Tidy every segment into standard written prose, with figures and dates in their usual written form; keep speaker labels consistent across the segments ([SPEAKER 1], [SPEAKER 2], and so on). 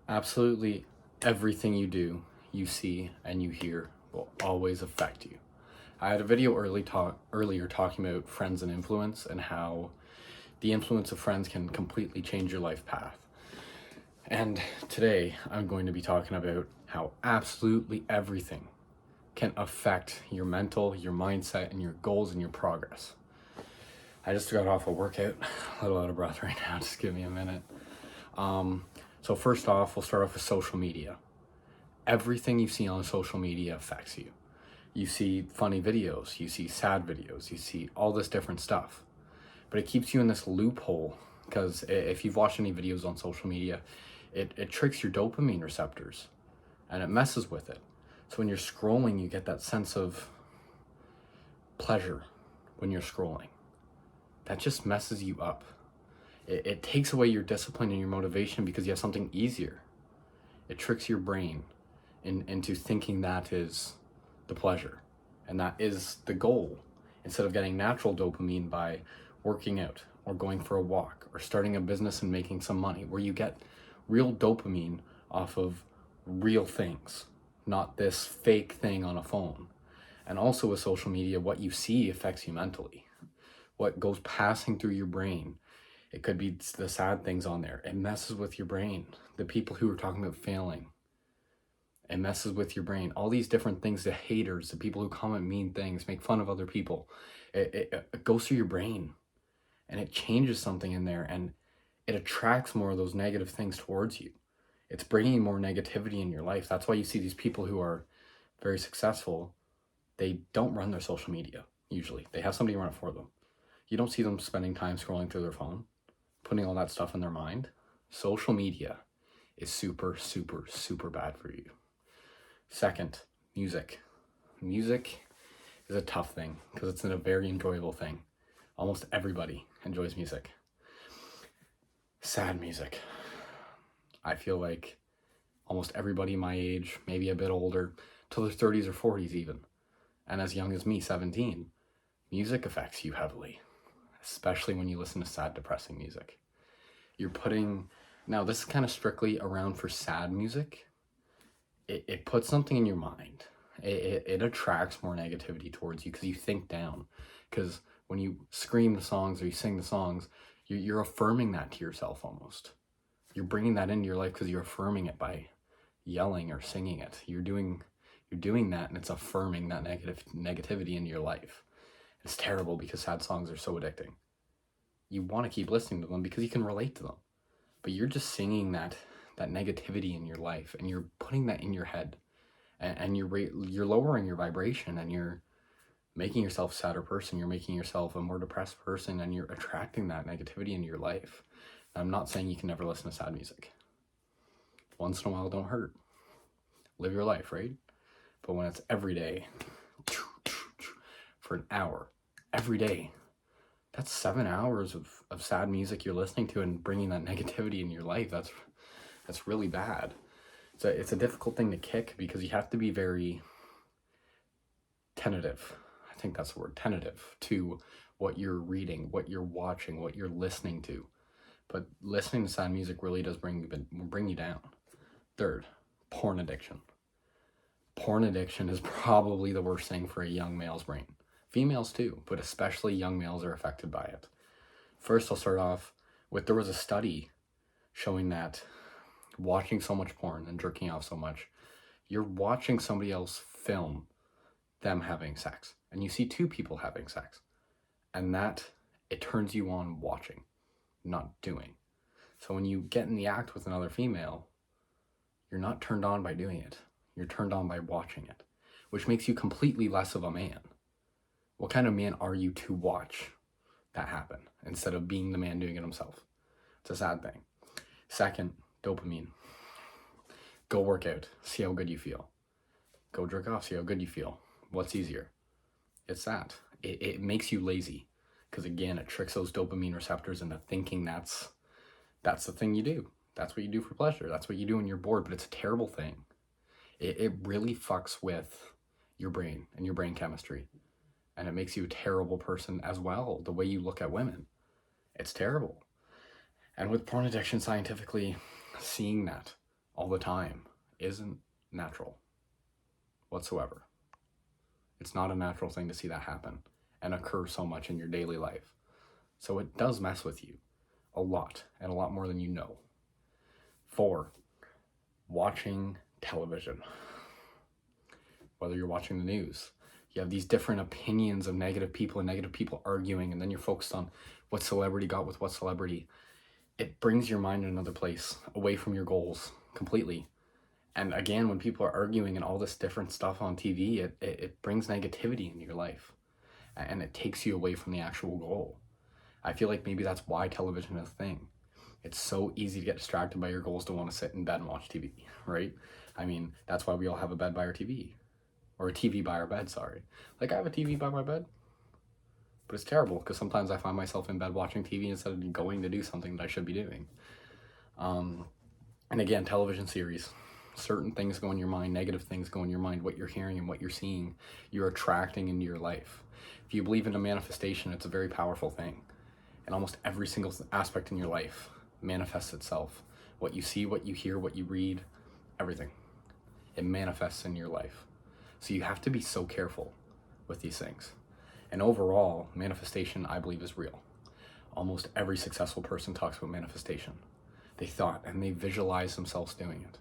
[SPEAKER 1] Absolutely everything you do, you see, and you hear will always affect you. I had a video earlier talking about friends and influence and how the influence of friends can completely change your life path. And today I'm going to be talking about how absolutely everything can affect your mental, your mindset, and your goals and your progress. I just got off a workout, a little out of breath right now, just give me a minute. So first off, we'll start off with social media. Everything you see on social media affects you. You see funny videos, you see sad videos, you see all this different stuff. But it keeps you in this loophole because if you've watched any videos on social media, it tricks your dopamine receptors and it messes with it. So when you're scrolling, you get that sense of pleasure when you're scrolling. That just messes you up. It takes away your discipline and your motivation because you have something easier. It tricks your brain into thinking that is the pleasure and that is the goal, instead of getting natural dopamine by working out or going for a walk or starting a business and making some money, where you get real dopamine off of real things, not this fake thing on a phone. And also with social media, what you see affects you mentally. What goes passing through your brain, it could be the sad things on there. It messes with your brain. The people who are talking about failing, it messes with your brain. All these different things, the haters, the people who comment mean things, make fun of other people, it goes through your brain and it changes something in there and it attracts more of those negative things towards you. It's bringing more negativity in your life. That's why you see these people who are very successful, they don't run their social media usually. They have somebody run it for them. You don't see them spending time scrolling through their phone, putting all that stuff in their mind. Social media is super, super, super bad for you. Second, music. Music is a tough thing because it's a very enjoyable thing. Almost everybody enjoys music. Sad music. I feel like almost everybody my age, maybe a bit older, till their 30s or 40s even, and as young as me, 17, music affects you heavily, especially when you listen to sad, depressing music. Now this is kind of strictly around for sad music. It puts something in your mind. It attracts more negativity towards you because you think down. Because when you scream the songs or you sing the songs, you're affirming that to yourself almost. You're bringing that into your life because you're affirming it by yelling or singing it. You're doing that and it's affirming that negativity into your life. It's terrible because sad songs are so addicting. You want to keep listening to them because you can relate to them. But you're just singing that negativity in your life and you're putting that in your head and you're lowering your vibration and you're making yourself a sadder person. You're making yourself a more depressed person and you're attracting that negativity into your life. I'm not saying you can never listen to sad music. Once in a while, don't hurt. Live your life, right? But when it's every day, for an hour, every day, that's 7 hours of sad music you're listening to and bringing that negativity in your life. That's really bad. It's a difficult thing to kick because you have to be very tentative. I think that's the word, tentative, to what you're reading, what you're watching, what you're listening to. But listening to sad music really does bring you down. Third, porn addiction. Porn addiction is probably the worst thing for a young male's brain. Females too, but especially young males are affected by it. First, I'll start off with, there was a study showing that watching so much porn and jerking off so much, you're watching somebody else film them having sex. And you see two people having sex. And that, it turns you on watching, not doing. So when you get in the act with another female, you're not turned on by doing it. You're turned on by watching it, which makes you completely less of a man. What kind of man are you to watch that happen instead of being the man doing it himself? It's a sad thing. Second, dopamine. Go work out. See how good you feel. Go jerk off. See how good you feel. What's easier? It's that. It makes you lazy because, again, it tricks those dopamine receptors into thinking that's the thing you do. That's what you do for pleasure. That's what you do when you're bored, but it's a terrible thing. It really fucks with your brain and your brain chemistry. And it makes you a terrible person as well. The way you look at women, it's terrible. And with porn addiction, scientifically, seeing that all the time isn't natural whatsoever. It's not a natural thing to see that happen and occur so much in your daily life. So it does mess with you a lot, and a lot more than you know. 4, watching television. Whether you're watching the news, you have these different opinions of negative people and negative people arguing, and then you're focused on what celebrity got with what celebrity. It brings your mind in another place, away from your goals completely. And again, when people are arguing and all this different stuff on TV, it brings negativity into your life, and it takes you away from the actual goal. I feel like maybe that's why television is a thing. It's so easy to get distracted by your goals to want to sit in bed and watch TV, right? I mean, that's why we all have a bed by our TV, or a TV by our bed, sorry. Like, I have a TV by my bed, but it's terrible because sometimes I find myself in bed watching TV instead of going to do something that I should be doing. And again, television series, certain things go in your mind, negative things go in your mind, what you're hearing and what you're seeing, you're attracting into your life. If you believe in a manifestation, it's a very powerful thing. And almost every single aspect in your life manifests itself. What you see, what you hear, what you read, everything. It manifests in your life. So you have to be so careful with these things. And overall, manifestation, I believe, is real. Almost every successful person talks about manifestation. They thought and they visualized themselves doing it,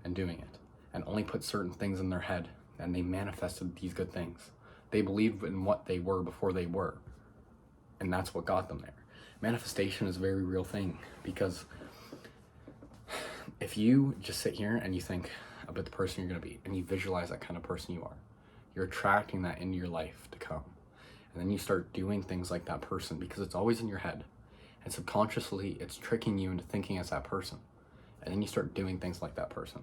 [SPEAKER 1] and only put certain things in their head, and they manifested these good things. They believed in what they were before they were, and that's what got them there. Manifestation is a very real thing, because if you just sit here and you think about the person you're going to be, and you visualize that kind of person you are, you're attracting that into your life to come. And then you start doing things like that person, because it's always in your head. And subconsciously, it's tricking you into thinking as that person. And then you start doing things like that person.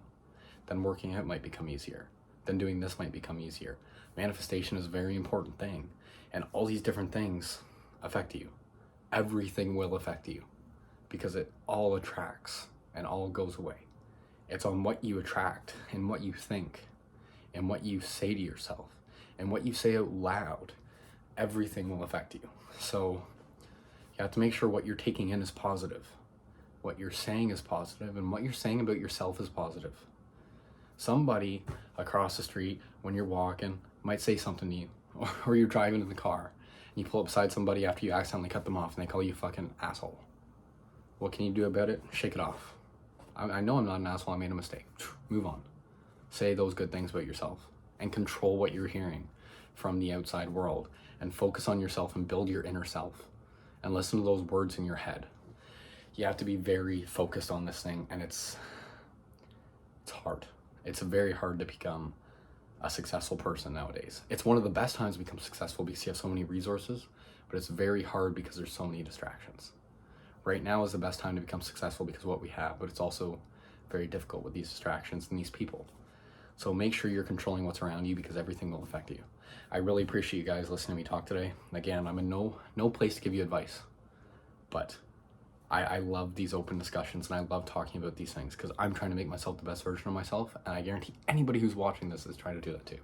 [SPEAKER 1] Then working out might become easier. Then doing this might become easier. Manifestation is a very important thing. And all these different things affect you. Everything will affect you, because it all attracts and all goes away. It's on what you attract and what you think and what you say to yourself and what you say out loud. Everything will affect you. So you have to make sure what you're taking in is positive, what you're saying is positive, and what you're saying about yourself is positive. Somebody across the street, when you're walking, might say something to you, or you're driving in the car, and you pull up beside somebody after you accidentally cut them off, and they call you a fucking asshole. What can you do about it? Shake it off. I know I'm not an asshole, I made a mistake. Move on. Say those good things about yourself, and control what you're hearing from the outside world, and focus on yourself and build your inner self, and listen to those words in your head. You have to be very focused on this thing, and it's hard. It's very hard to become a successful person nowadays. It's one of the best times to become successful because you have so many resources, but it's very hard because there's so many distractions. Right now is the best time to become successful because of what we have, but it's also very difficult with these distractions and these people. So make sure you're controlling what's around you, because everything will affect you. I really appreciate you guys listening to me talk today. Again, I'm in no place to give you advice, but I love these open discussions, and I love talking about these things because I'm trying to make myself the best version of myself, and I guarantee anybody who's watching this is trying to do that too.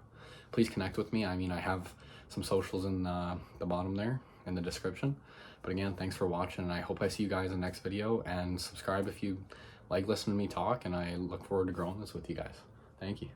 [SPEAKER 1] Please connect with me. I mean, I have some socials in the bottom there in the description. But again, thanks for watching, and I hope I see you guys in the next video, and subscribe if you like listening to me talk, and I look forward to growing this with you guys. Thank you.